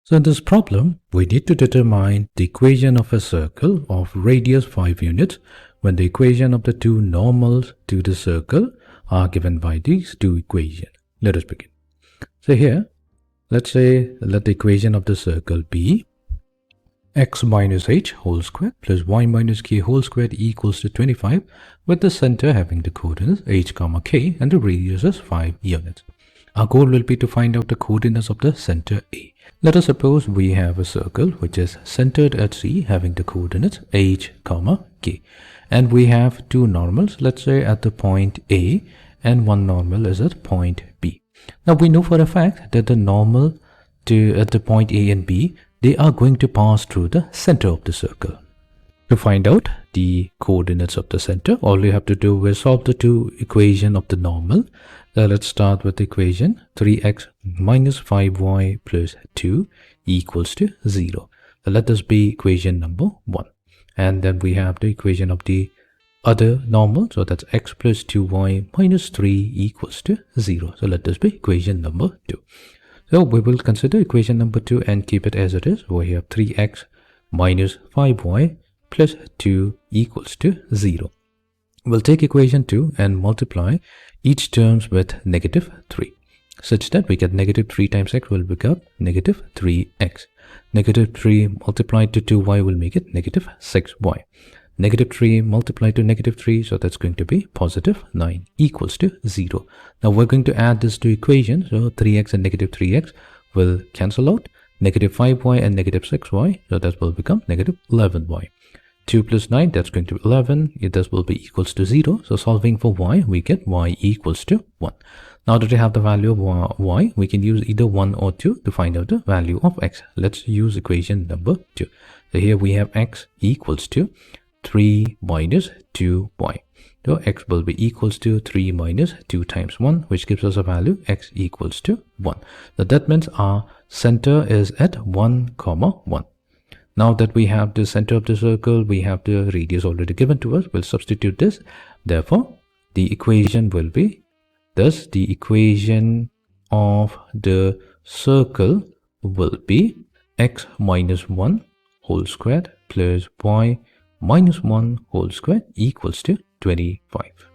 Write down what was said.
So in this problem, we need to determine the equation of a circle of radius 5 units when the equation of the two normals to the circle are given by these two equations. Let us begin. So here, let's say let the equation of the circle be x minus h whole squared plus y minus k whole squared equals to 25, with the center having the coordinates h comma k and the radius is 5 units. Our goal will be to find out the coordinates of the center A. Let us suppose we have a circle which is centered at C having the coordinates h comma k, and we have two normals, let's say at the point A, and one normal is at point B. Now we know for a fact that the normal at the point A and B, they are going to pass through the center of the circle. To find out the coordinates of the center, all you have to do is solve the two equations of the normal. Let's start with the equation 3x minus 5y plus 2 equals to 0. So let this be equation number 1. And then we have the equation of the other normal. So that's x plus 2y minus 3 equals to 0. So let this be equation number 2. So we will consider equation number 2 and keep it as it is. We have 3x minus 5y plus 2 equals to 0. We'll take equation 2 and multiply each terms with negative 3, such that we get negative 3 times x will become negative 3x. Negative 3 multiplied to 2y will make it negative 6y. Negative 3 multiplied to negative 3, so that's going to be positive 9 equals to 0. Now we're going to add this to equation, so 3x and negative 3x will cancel out. Negative 5y and negative 6y, so that will become negative 11y. 2 plus 9, that's going to be 11. This will be equals to 0. So solving for y, we get y equals to 1. Now that we have the value of y, we can use either 1 or 2 to find out the value of x. Let's use equation number 2. So here we have x equals to 3 minus 2y. So x will be equals to 3 minus 2 times 1, which gives us a value x equals to 1. So that means our center is at 1, 1. Now that we have the center of the circle, we have the radius already given to us. We'll substitute this. Therefore, the equation will be, thus the equation of the circle will be x minus 1 whole squared plus y minus 1 whole squared equals to 25.